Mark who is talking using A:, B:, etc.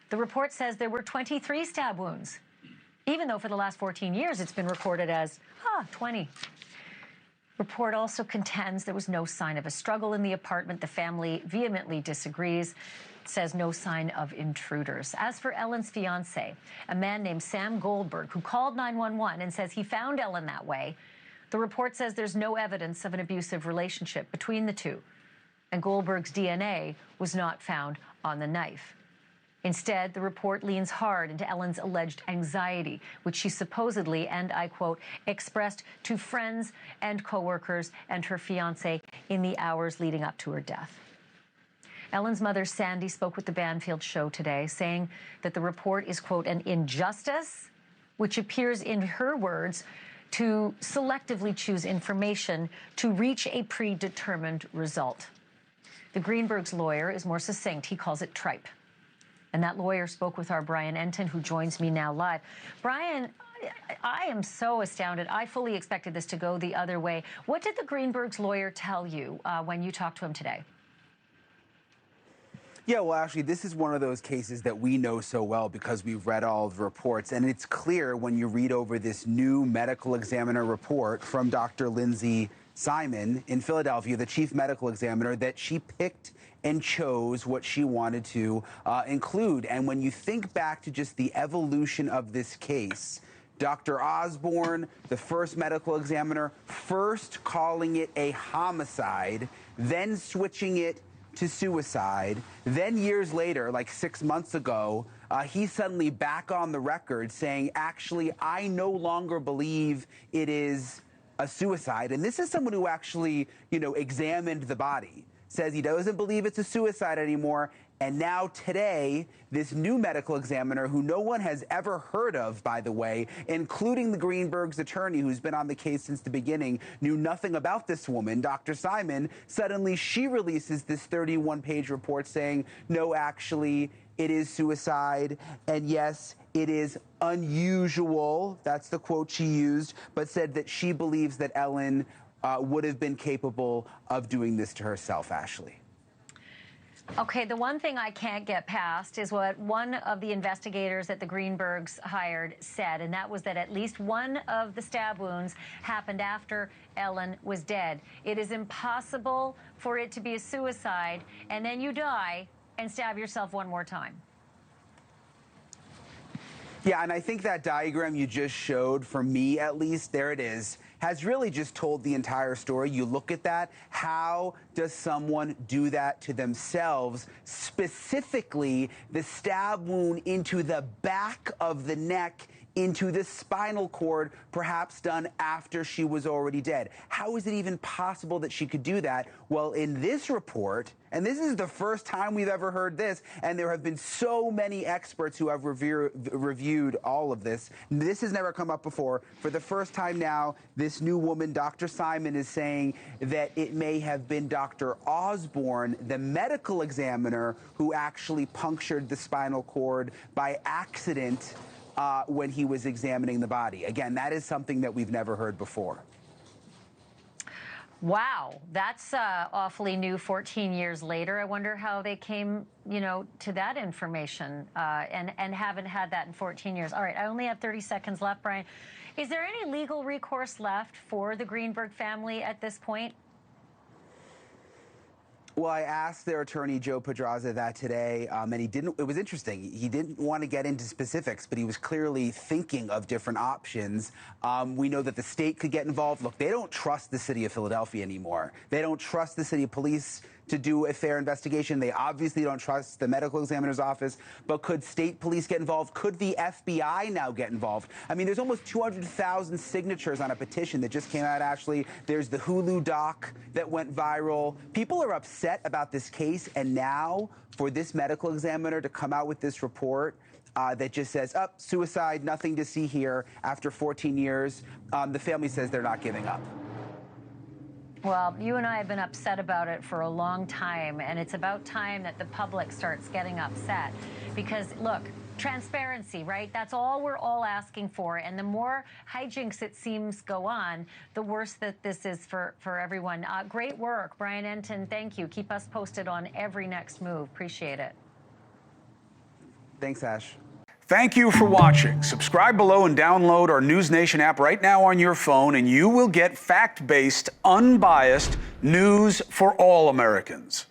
A: The report says there were 23 stab wounds, even though for the last 14 years it's been reported as 20. Report also contends there was no sign of a struggle in the apartment. The family vehemently disagrees, says no sign of intruders. As for Ellen's fiancé, a man named Sam Goldberg, who called 911 and says he found Ellen that way, the report says there's no evidence of an abusive relationship between the two, and Goldberg's DNA was not found on the knife. Instead, the report leans hard into Ellen's alleged anxiety, which she supposedly, and I quote, expressed to friends and coworkers and her fiancé in the hours leading up to her death. Ellen's mother, Sandy, spoke with the Banfield show today, saying that the report is, quote, an injustice, which appears, in her words, to selectively choose information to reach a predetermined result. The Greenberg's lawyer is more succinct. He calls it tripe. And that lawyer spoke with our Brian Entin, who joins me now live. Brian, I am so astounded. I fully expected this to go the other way. What did the Greenberg's lawyer tell you when you talked to him today?
B: Yeah, well, actually, this is one of those cases that we know so well because we've read all the reports. And it's clear when you read over this new medical examiner report from Dr. Lindsay Simon in Philadelphia, the chief medical examiner, that she picked and chose what she wanted to include. And when you think back to just the evolution of this case, Dr. Osborne, the first medical examiner, first calling it a homicide, then switching it to suicide. Then years later, like 6 months ago, he's suddenly back on the record saying, actually, I no longer believe it is a suicide. And this is someone who actually, examined the body, says he doesn't believe it's a suicide anymore. And now today, this new medical examiner, who no one has ever heard of, by the way, including the Greenberg's attorney, who's been on the case since the beginning, knew nothing about this woman, Dr. Simon, suddenly she releases this 31-page report saying, no, actually, it is suicide. And yes, it is unusual. That's the quote she used, but said that she believes that Ellen would have been capable of doing this to herself, Ashleigh.
A: Okay, the one thing I can't get past is what one of the investigators that the Greenbergs hired said, and that was that at least one of the stab wounds happened after Ellen was dead. It is impossible for it to be a suicide, and then you die and stab yourself one more time.
B: Yeah, and I think that diagram you just showed, for me at least, there it is, has really just told the entire story. You look at that, how does someone do that to themselves? Specifically, the stab wound into the back of the neck, into the spinal cord, perhaps done after she was already dead. How is it even possible that she could do that? Well, in this report, and this is the first time we've ever heard this, and there have been so many experts who have reviewed all of this. This has never come up before. For the first time now, this new woman, Dr. Simon, is saying that it may have been Dr. Osborne, the medical examiner, who actually punctured the spinal cord by accident when he was examining the body. Again, that is something that we've never heard before.
A: Wow, that's awfully new 14 years later. I wonder how they came, to that information and haven't had that in 14 years. All right, I only have 30 seconds left, Brian. Is there any legal recourse left for the Greenberg family at this point?
B: Well, I asked their attorney, Joe Pedraza, that today, and he didn't. It was interesting. He didn't want to get into specifics, but he was clearly thinking of different options. We know that the state could get involved. Look, they don't trust the city of Philadelphia anymore. They don't trust the city police to do a fair investigation. They obviously don't trust the medical examiner's office. But could state police get involved? Could the FBI now get involved? I mean, there's almost 200,000 signatures on a petition that just came out, Ashleigh. There's the Hulu doc that went viral. People are upset about this case, and now for this medical examiner to come out with this report that just says, suicide, nothing to see here after 14 years, the family says they're not giving up.
A: Well, you and I have been upset about it for a long time, and it's about time that the public starts getting upset because, look, transparency, right? That's all we're all asking for. And the more hijinks it seems go on, the worse that this is for everyone. Great work, Brian Entin. Thank you. Keep us posted on every next move. Appreciate it.
B: Thanks, Ash.
C: Thank you for watching. Subscribe below and download our NewsNation app right now on your phone, and you will get fact-based, unbiased news for all Americans.